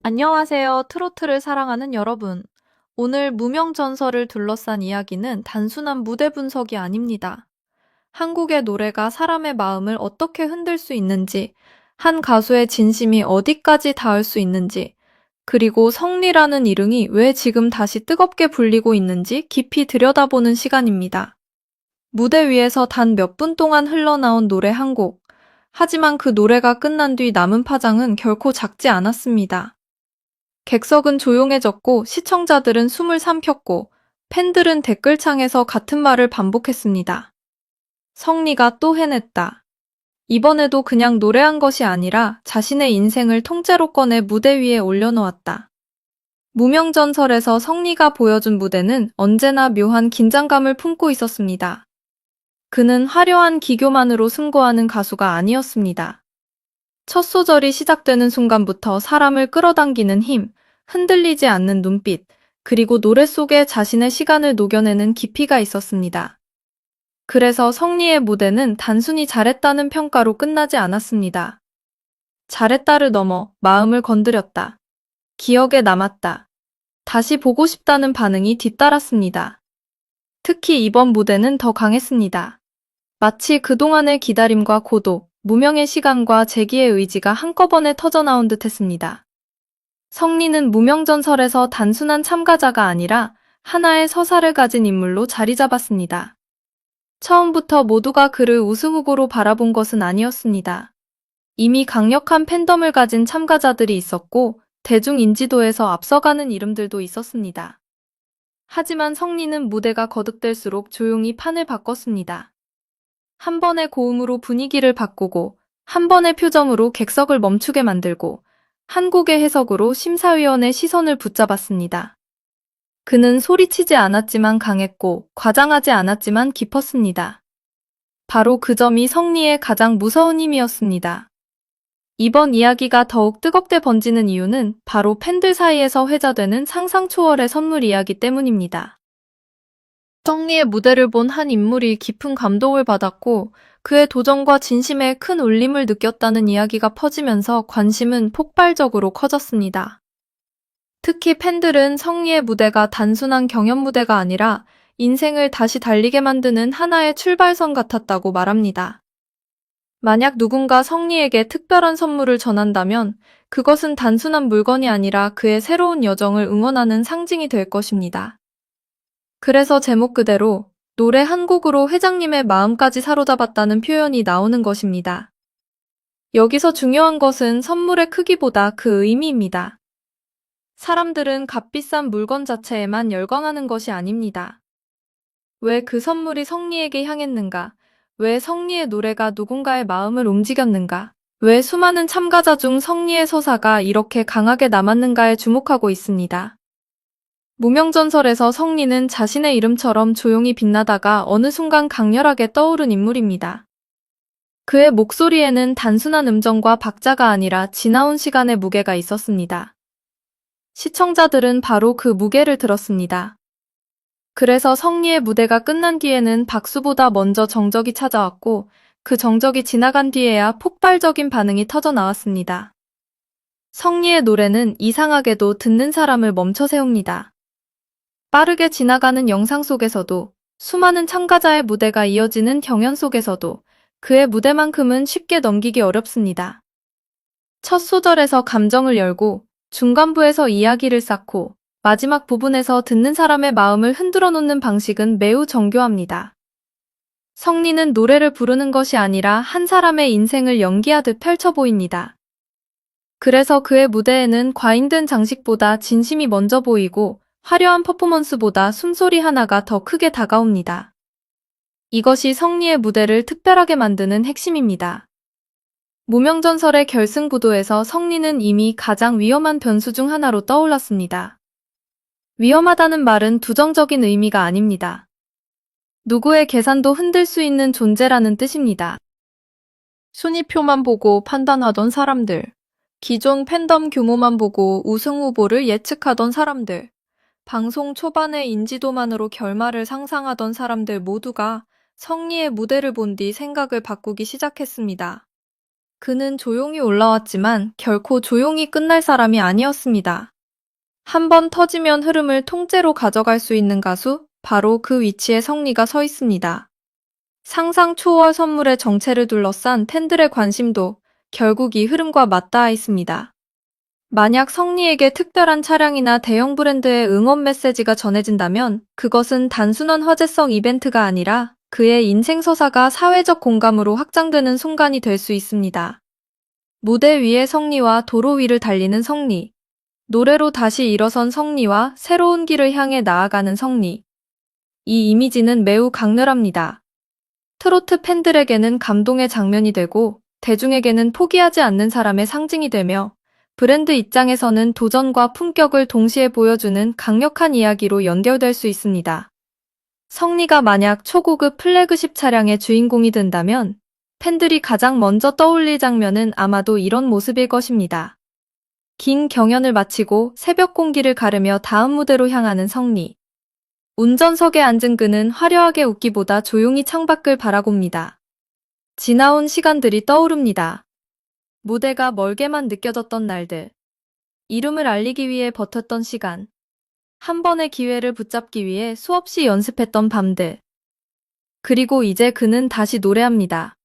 안녕하세요. 트로트를 사랑하는 여러분. 오늘 무명전설을 둘러싼 이야기는 단순한 무대 분석이 아닙니다. 한국의 노래가 사람의 마음을 어떻게 흔들 수 있는지, 한 가수의 진심이 어디까지 닿을 수 있는지, 그리고 성리라는 이름이 왜 지금 다시 뜨겁게 불리고 있는지 깊이 들여다보는 시간입니다. 무대 위에서 단 몇 분 동안 흘러나온 노래 한 곡. 하지만 그 노래가 끝난 뒤 남은 파장은 결코 작지 않았습니다. 객석은 조용해졌고 시청자들은 숨을 삼켰고 팬들은 댓글창에서 같은 말을 반복했습니다. 성리가 또 해냈다. 이번에도 그냥 노래한 것이 아니라 자신의 인생을 통째로 꺼내 무대 위에 올려놓았다. 무명전설에서 성리가 보여준 무대는 언제나 묘한 긴장감을 품고 있었습니다. 그는 화려한 기교만으로 승부하는 가수가 아니었습니다. 첫 소절이 시작되는 순간부터 사람을 끌어당기는 힘, 흔들리지 않는 눈빛, 그리고 노래 속에 자신의 시간을 녹여내는 깊이가 있었습니다. 그래서 성리의 무대는 단순히 잘했다는 평가로 끝나지 않았습니다. 잘했다를 넘어 마음을 건드렸다. 기억에 남았다. 다시 보고 싶다는 반응이 뒤따랐습니다. 특히 이번 무대는 더 강했습니다. 마치 그동안의 기다림과 고독, 무명의 시간과 재기의 의지가 한꺼번에 터져나온 듯 했습니다. 성리는 무명전설에서 단순한 참가자가 아니라 하나의 서사를 가진 인물로 자리 잡았습니다. 처음부터 모두가 그를 우승 후보로 바라본 것은 아니었습니다. 이미 강력한 팬덤을 가진 참가자들이 있었고 대중 인지도에서 앞서가는 이름들도 있었습니다. 하지만 성리는 무대가 거듭될수록 조용히 판을 바꿨습니다. 한 번의 고음으로 분위기를 바꾸고 한 번의 표정으로 객석을 멈추게 만들고 한 곡의 해석으로 심사위원의 시선을 붙잡았습니다. 그는 소리치지 않았지만 강했고 과장하지 않았지만 깊었습니다. 바로 그 점이 성리의 가장 무서운 힘이었습니다. 이번 이야기가 더욱 뜨겁게 번지는 이유는 바로 팬들 사이에서 회자되는 상상 초월의 선물 이야기 때문입니다. 성리의 무대를 본 한 인물이 깊은 감동을 받았고 그의 도전과 진심에 큰 울림을 느꼈다는 이야기가 퍼지면서 관심은 폭발적으로 커졌습니다. 특히 팬들은 성리의 무대가 단순한 경연 무대가 아니라 인생을 다시 달리게 만드는 하나의 출발선 같았다고 말합니다. 만약 누군가 성리에게 특별한 선물을 전한다면 그것은 단순한 물건이 아니라 그의 새로운 여정을 응원하는 상징이 될 것입니다. 그래서 제목 그대로 노래 한 곡으로 회장님의 마음까지 사로잡았다는 표현이 나오는 것입니다. 여기서 중요한 것은 선물의 크기보다 그 의미입니다. 사람들은 값비싼 물건 자체에만 열광하는 것이 아닙니다. 왜 그 선물이 성리에게 향했는가? 왜 성리의 노래가 누군가의 마음을 움직였는가? 왜 수많은 참가자 중 성리의 서사가 이렇게 강하게 남았는가에 주목하고 있습니다. 무명전설에서 성리는 자신의 이름처럼 조용히 빛나다가 어느 순간 강렬하게 떠오른 인물입니다. 그의 목소리에는 단순한 음정과 박자가 아니라 지나온 시간의 무게가 있었습니다. 시청자들은 바로 그 무게를 들었습니다. 그래서 성리의 무대가 끝난 뒤에는 박수보다 먼저 정적이 찾아왔고 그 정적이 지나간 뒤에야 폭발적인 반응이 터져 나왔습니다. 성리의 노래는 이상하게도 듣는 사람을 멈춰 세웁니다. 빠르게 지나가는 영상 속에서도 수많은 참가자의 무대가 이어지는 경연 속에서도 그의 무대만큼은 쉽게 넘기기 어렵습니다. 첫 소절에서 감정을 열고 중간부에서 이야기를 쌓고 마지막 부분에서 듣는 사람의 마음을 흔들어 놓는 방식은 매우 정교합니다. 성리는 노래를 부르는 것이 아니라 한 사람의 인생을 연기하듯 펼쳐 보입니다. 그래서 그의 무대에는 과잉된 장식보다 진심이 먼저 보이고 화려한 퍼포먼스보다 숨소리 하나가 더 크게 다가옵니다. 이것이 성리의 무대를 특별하게 만드는 핵심입니다. 무명전설의 결승부도에서 성리는 이미 가장 위험한 변수 중 하나로 떠올랐습니다. 위험하다는 말은 부정적인 의미가 아닙니다. 누구의 계산도 흔들 수 있는 존재라는 뜻입니다. 순위표만 보고 판단하던 사람들, 기존 팬덤 규모만 보고 우승 후보를 예측하던 사람들, 방송 초반의 인지도만으로 결말을 상상하던 사람들 모두가 성리의 무대를 본 뒤 생각을 바꾸기 시작했습니다. 그는 조용히 올라왔지만 결코 조용히 끝날 사람이 아니었습니다. 한 번 터지면 흐름을 통째로 가져갈 수 있는 가수, 바로 그 위치에 성리가 서 있습니다. 상상 초월 선물의 정체를 둘러싼 팬들의 관심도 결국 이 흐름과 맞닿아 있습니다. 만약 성리에게 특별한 차량이나 대형 브랜드의 응원 메시지가 전해진다면 그것은 단순한 화제성 이벤트가 아니라 그의 인생 서사가 사회적 공감으로 확장되는 순간이 될 수 있습니다. 무대 위의 성리와 도로 위를 달리는 성리, 노래로 다시 일어선 성리와 새로운 길을 향해 나아가는 성리. 이 이미지는 매우 강렬합니다. 트로트 팬들에게는 감동의 장면이 되고 대중에게는 포기하지 않는 사람의 상징이 되며 브랜드 입장에서는 도전과 품격을 동시에 보여주는 강력한 이야기로 연결될 수 있습니다. 성리가 만약 초고급 플래그십 차량의 주인공이 된다면 팬들이 가장 먼저 떠올릴 장면은 아마도 이런 모습일 것입니다. 긴 경연을 마치고 새벽 공기를 가르며 다음 무대로 향하는 성리. 운전석에 앉은 그는 화려하게 웃기보다 조용히 창밖을 바라봅니다. 지나온 시간들이 떠오릅니다. 무대가 멀게만 느껴졌던 날들. 이름을 알리기 위해 버텼던 시간. 한 번의 기회를 붙잡기 위해 수없이 연습했던 밤들. 그리고 이제 그는 다시 노래합니다.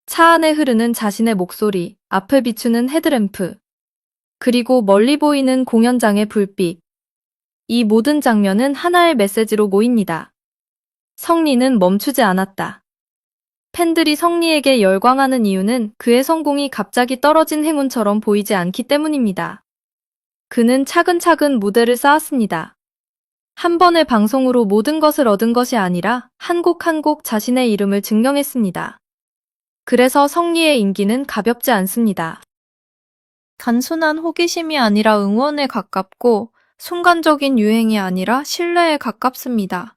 차 안에 흐르는 자신의 목소리, 앞을 비추는 헤드램프. 그리고 멀리 보이는 공연장의 불빛. 이 모든 장면은 하나의 메시지로 모입니다. 성리는 멈추지 않았다. 팬들이 성리에게 열광하는 이유는 그의 성공이 갑자기 떨어진 행운처럼 보이지 않기 때문입니다. 그는 차근차근 무대를 쌓았습니다. 한 번의 방송으로 모든 것을 얻은 것이 아니라 한 곡 한 곡 자신의 이름을 증명했습니다. 그래서 성리의 인기는 가볍지 않습니다. 단순한 호기심이 아니라 응원에 가깝고 순간적인 유행이 아니라 신뢰에 가깝습니다.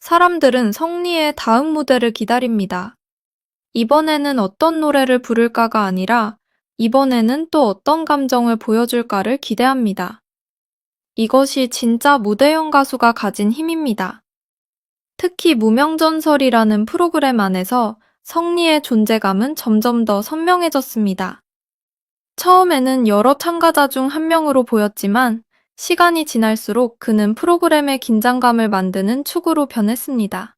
사람들은 성리의 다음 무대를 기다립니다. 이번에는 어떤 노래를 부를까가 아니라 이번에는 또 어떤 감정을 보여줄까를 기대합니다. 이것이 진짜 무대형 가수가 가진 힘입니다. 특히 무명전설이라는 프로그램 안에서 성리의 존재감은 점점 더 선명해졌습니다. 처음에는 여러 참가자 중 한 명으로 보였지만 시간이 지날수록 그는 프로그램의 긴장감을 만드는 축으로 변했습니다.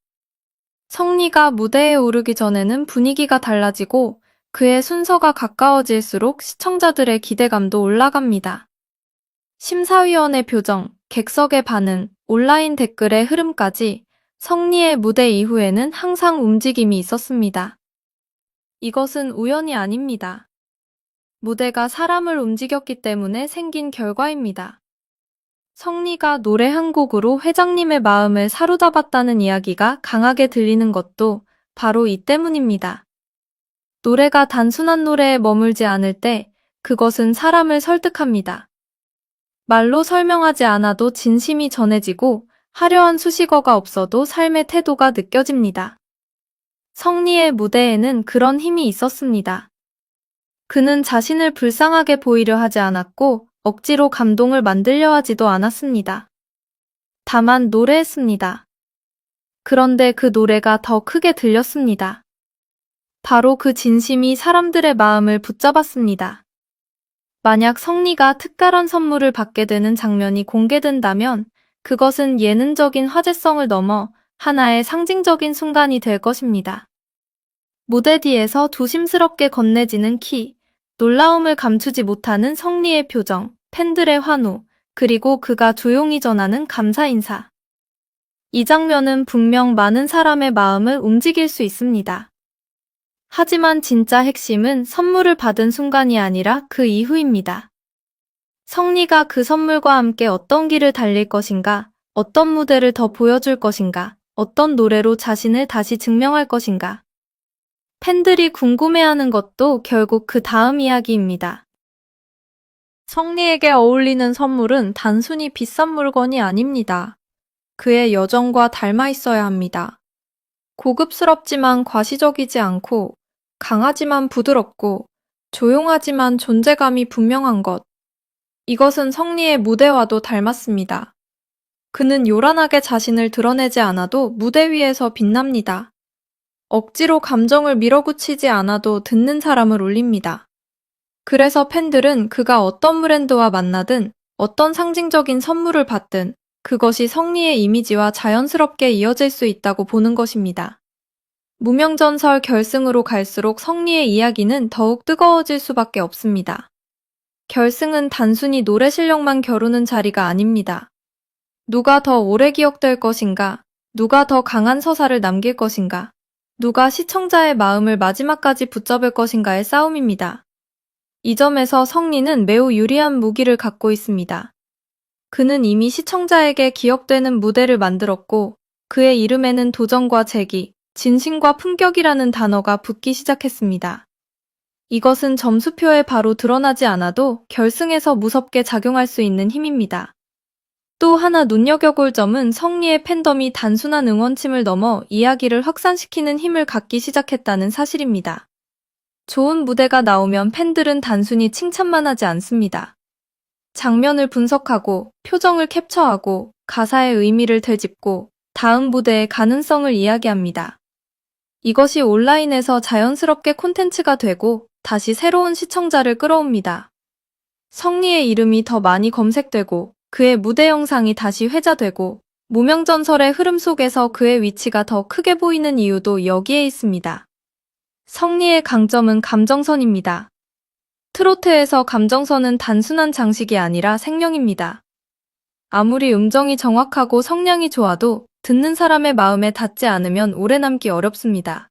성리가 무대에 오르기 전에는 분위기가 달라지고 그의 순서가 가까워질수록 시청자들의 기대감도 올라갑니다. 심사위원의 표정, 객석의 반응, 온라인 댓글의 흐름까지 성리의 무대 이후에는 항상 움직임이 있었습니다. 이것은 우연이 아닙니다. 무대가 사람을 움직였기 때문에 생긴 결과입니다. 성리가 노래 한 곡으로 회장님의 마음을 사로잡았다는 이야기가 강하게 들리는 것도 바로 이 때문입니다. 노래가 단순한 노래에 머물지 않을 때 그것은 사람을 설득합니다. 말로 설명하지 않아도 진심이 전해지고 화려한 수식어가 없어도 삶의 태도가 느껴집니다. 성리의 무대에는 그런 힘이 있었습니다. 그는 자신을 불쌍하게 보이려 하지 않았고 억지로 감동을 만들려 하지도 않았습니다. 다만 노래했습니다. 그런데 그 노래가 더 크게 들렸습니다. 바로 그 진심이 사람들의 마음을 붙잡았습니다. 만약 성리가 특별한 선물을 받게 되는 장면이 공개된다면 그것은 예능적인 화제성을 넘어 하나의 상징적인 순간이 될 것입니다. 무대 뒤에서 조심스럽게 건네지는 키, 놀라움을 감추지 못하는 성리의 표정, 팬들의 환호, 그리고 그가 조용히 전하는 감사 인사. 이 장면은 분명 많은 사람의 마음을 움직일 수 있습니다. 하지만 진짜 핵심은 선물을 받은 순간이 아니라 그 이후입니다. 성리가 그 선물과 함께 어떤 길을 달릴 것인가, 어떤 무대를 더 보여줄 것인가, 어떤 노래로 자신을 다시 증명할 것인가. 팬들이 궁금해하는 것도 결국 그 다음 이야기입니다. 성리에게 어울리는 선물은 단순히 비싼 물건이 아닙니다. 그의 여정과 닮아 있어야 합니다. 고급스럽지만 과시적이지 않고, 강하지만 부드럽고, 조용하지만 존재감이 분명한 것. 이것은 성리의 무대와도 닮았습니다. 그는 요란하게 자신을 드러내지 않아도 무대 위에서 빛납니다. 억지로 감정을 밀어붙이지 않아도 듣는 사람을 울립니다. 그래서 팬들은 그가 어떤 브랜드와 만나든 어떤 상징적인 선물을 받든 그것이 성리의 이미지와 자연스럽게 이어질 수 있다고 보는 것입니다. 무명전설 결승으로 갈수록 성리의 이야기는 더욱 뜨거워질 수밖에 없습니다. 결승은 단순히 노래 실력만 겨루는 자리가 아닙니다. 누가 더 오래 기억될 것인가? 누가 더 강한 서사를 남길 것인가? 누가 시청자의 마음을 마지막까지 붙잡을 것인가의 싸움입니다. 이 점에서 성리는 매우 유리한 무기를 갖고 있습니다. 그는 이미 시청자에게 기억되는 무대를 만들었고 그의 이름에는 도전과 재기, 진심과 품격이라는 단어가 붙기 시작했습니다. 이것은 점수표에 바로 드러나지 않아도 결승에서 무섭게 작용할 수 있는 힘입니다. 또 하나 눈여겨볼 점은 성리의 팬덤이 단순한 응원침을 넘어 이야기를 확산시키는 힘을 갖기 시작했다는 사실입니다. 좋은 무대가 나오면 팬들은 단순히 칭찬만 하지 않습니다. 장면을 분석하고 표정을 캡처하고 가사의 의미를 되짚고 다음 무대의 가능성을 이야기합니다. 이것이 온라인에서 자연스럽게 콘텐츠가 되고 다시 새로운 시청자를 끌어옵니다. 성리의 이름이 더 많이 검색되고 그의 무대 영상이 다시 회자되고 무명전설의 흐름 속에서 그의 위치가 더 크게 보이는 이유도 여기에 있습니다. 성리의 강점은 감정선입니다. 트로트에서 감정선은 단순한 장식이 아니라 생명입니다. 아무리 음정이 정확하고 성량이 좋아도 듣는 사람의 마음에 닿지 않으면 오래 남기 어렵습니다.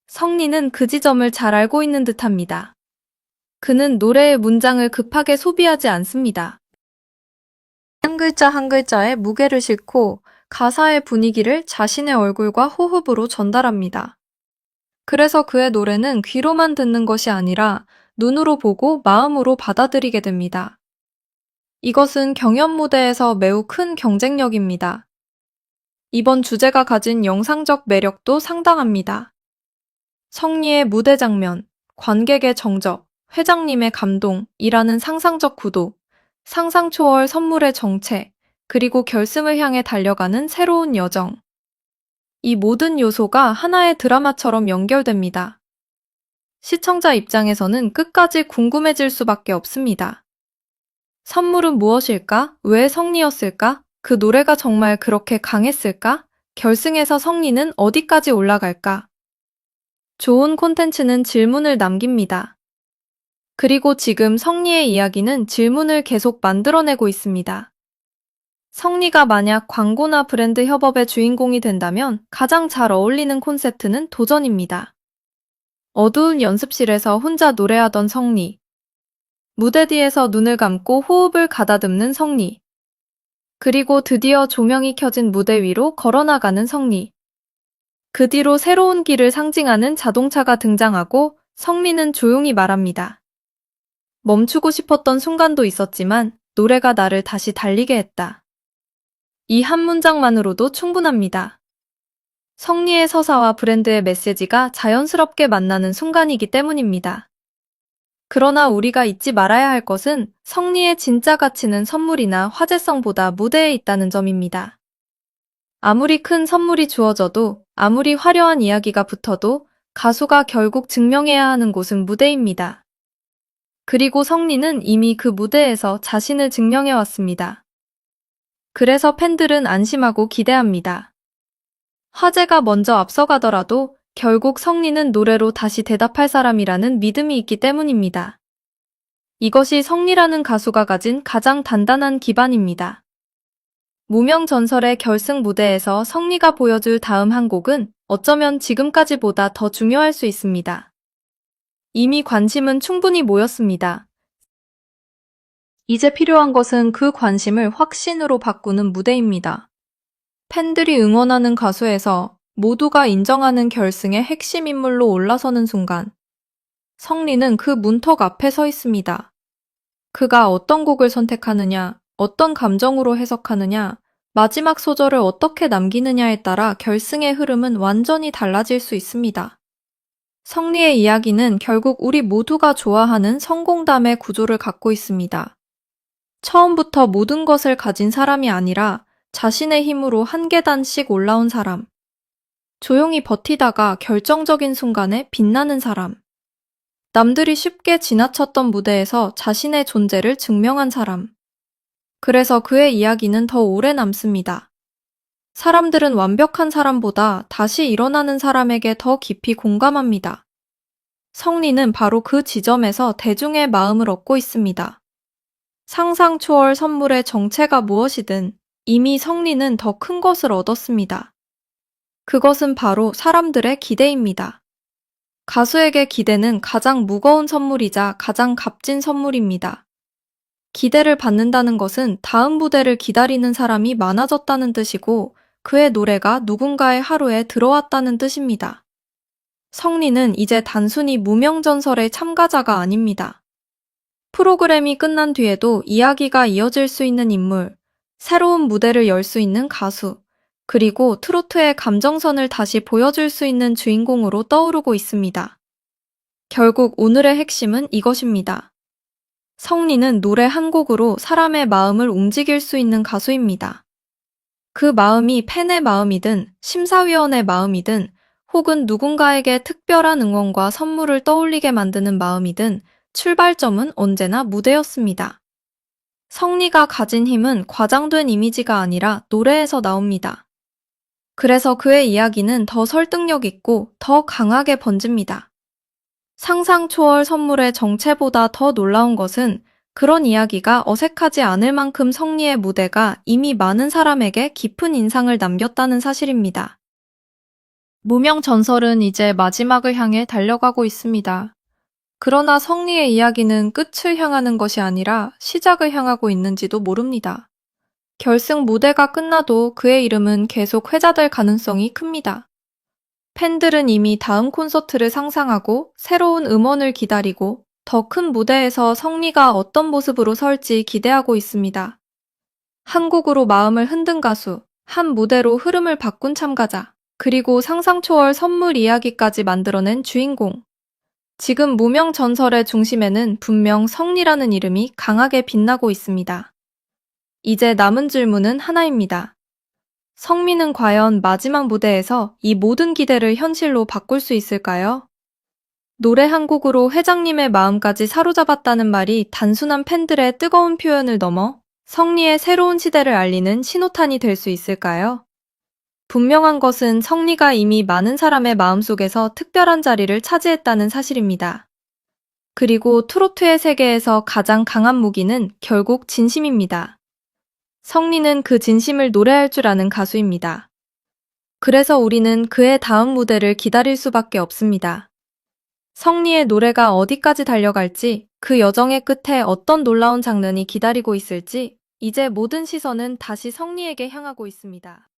성리는 그 지점을 잘 알고 있는 듯합니다. 그는 노래의 문장을 급하게 소비하지 않습니다. 한 글자 한 글자에 무게를 싣고 가사의 분위기를 자신의 얼굴과 호흡으로 전달합니다. 그래서 그의 노래는 귀로만 듣는 것이 아니라 눈으로 보고 마음으로 받아들이게 됩니다. 이것은 경연 무대에서 매우 큰 경쟁력입니다. 이번 주제가 가진 영상적 매력도 상당합니다. 성리의 무대 장면, 관객의 정적, 회장님의 감동이라는 상상적 구도, 상상 초월 선물의 정체, 그리고 결승을 향해 달려가는 새로운 여정. 이 모든 요소가 하나의 드라마처럼 연결됩니다. 시청자 입장에서는 끝까지 궁금해질 수밖에 없습니다. 선물은 무엇일까? 왜 성리였을까? 그 노래가 정말 그렇게 강했을까? 결승에서 성리는 어디까지 올라갈까? 좋은 콘텐츠는 질문을 남깁니다. 그리고 지금 성리의 이야기는 질문을 계속 만들어내고 있습니다. 성리가 만약 광고나 브랜드 협업의 주인공이 된다면 가장 잘 어울리는 콘셉트는 도전입니다. 어두운 연습실에서 혼자 노래하던 성리. 무대 뒤에서 눈을 감고 호흡을 가다듬는 성리. 그리고 드디어 조명이 켜진 무대 위로 걸어나가는 성리. 그 뒤로 새로운 길을 상징하는 자동차가 등장하고 성리는 조용히 말합니다. 멈추고 싶었던 순간도 있었지만 노래가 나를 다시 달리게 했다. 이 한 문장만으로도 충분합니다. 성리의 서사와 브랜드의 메시지가 자연스럽게 만나는 순간이기 때문입니다. 그러나 우리가 잊지 말아야 할 것은 성리의 진짜 가치는 선물이나 화제성보다 무대에 있다는 점입니다. 아무리 큰 선물이 주어져도 아무리 화려한 이야기가 붙어도 가수가 결국 증명해야 하는 곳은 무대입니다. 그리고 성리는 이미 그 무대에서 자신을 증명해왔습니다. 그래서 팬들은 안심하고 기대합니다. 화제가 먼저 앞서가더라도 결국 성리는 노래로 다시 대답할 사람이라는 믿음이 있기 때문입니다. 이것이 성리라는 가수가 가진 가장 단단한 기반입니다. 무명전설의 결승 무대에서 성리가 보여줄 다음 한 곡은 어쩌면 지금까지보다 더 중요할 수 있습니다. 이미 관심은 충분히 모였습니다. 이제 필요한 것은 그 관심을 확신으로 바꾸는 무대입니다. 팬들이 응원하는 가수에서 모두가 인정하는 결승의 핵심 인물로 올라서는 순간, 성리는 그 문턱 앞에 서 있습니다. 그가 어떤 곡을 선택하느냐, 어떤 감정으로 해석하느냐, 마지막 소절을 어떻게 남기느냐에 따라 결승의 흐름은 완전히 달라질 수 있습니다. 성리의 이야기는 결국 우리 모두가 좋아하는 성공담의 구조를 갖고 있습니다. 처음부터 모든 것을 가진 사람이 아니라 자신의 힘으로 한 계단씩 올라온 사람. 조용히 버티다가 결정적인 순간에 빛나는 사람. 남들이 쉽게 지나쳤던 무대에서 자신의 존재를 증명한 사람. 그래서 그의 이야기는 더 오래 남습니다. 사람들은 완벽한 사람보다 다시 일어나는 사람에게 더 깊이 공감합니다. 성리는 바로 그 지점에서 대중의 마음을 얻고 있습니다. 상상 초월 선물의 정체가 무엇이든 이미 성리는 더 큰 것을 얻었습니다. 그것은 바로 사람들의 기대입니다. 가수에게 기대는 가장 무거운 선물이자 가장 값진 선물입니다. 기대를 받는다는 것은 다음 무대를 기다리는 사람이 많아졌다는 뜻이고 그의 노래가 누군가의 하루에 들어왔다는 뜻입니다. 성리는 이제 단순히 무명전설의 참가자가 아닙니다. 프로그램이 끝난 뒤에도 이야기가 이어질 수 있는 인물, 새로운 무대를 열 수 있는 가수, 그리고 트로트의 감정선을 다시 보여줄 수 있는 주인공으로 떠오르고 있습니다. 결국 오늘의 핵심은 이것입니다. 성리는 노래 한 곡으로 사람의 마음을 움직일 수 있는 가수입니다. 그 마음이 팬의 마음이든 심사위원의 마음이든 혹은 누군가에게 특별한 응원과 선물을 떠올리게 만드는 마음이든 출발점은 언제나 무대였습니다. 성리가 가진 힘은 과장된 이미지가 아니라 노래에서 나옵니다. 그래서 그의 이야기는 더 설득력 있고 더 강하게 번집니다. 상상 초월 선물의 정체보다 더 놀라운 것은 그런 이야기가 어색하지 않을 만큼 성리의 무대가 이미 많은 사람에게 깊은 인상을 남겼다는 사실입니다. 무명 전설은 이제 마지막을 향해 달려가고 있습니다. 그러나 성리의 이야기는 끝을 향하는 것이 아니라 시작을 향하고 있는지도 모릅니다. 결승 무대가 끝나도 그의 이름은 계속 회자될 가능성이 큽니다. 팬들은 이미 다음 콘서트를 상상하고 새로운 음원을 기다리고 더 큰 무대에서 성리가 어떤 모습으로 설지 기대하고 있습니다. 한 곡으로 마음을 흔든 가수, 한 무대로 흐름을 바꾼 참가자, 그리고 상상 초월 선물 이야기까지 만들어낸 주인공. 지금 무명 전설의 중심에는 분명 성리라는 이름이 강하게 빛나고 있습니다. 이제 남은 질문은 하나입니다. 성리는 과연 마지막 무대에서 이 모든 기대를 현실로 바꿀 수 있을까요? 노래 한 곡으로 회장님의 마음까지 사로잡았다는 말이 단순한 팬들의 뜨거운 표현을 넘어 성리의 새로운 시대를 알리는 신호탄이 될 수 있을까요? 분명한 것은 성리가 이미 많은 사람의 마음속에서 특별한 자리를 차지했다는 사실입니다. 그리고 트로트의 세계에서 가장 강한 무기는 결국 진심입니다. 성리는 그 진심을 노래할 줄 아는 가수입니다. 그래서 우리는 그의 다음 무대를 기다릴 수밖에 없습니다. 성리의 노래가 어디까지 달려갈지, 그 여정의 끝에 어떤 놀라운 장면이 기다리고 있을지, 이제 모든 시선은 다시 성리에게 향하고 있습니다.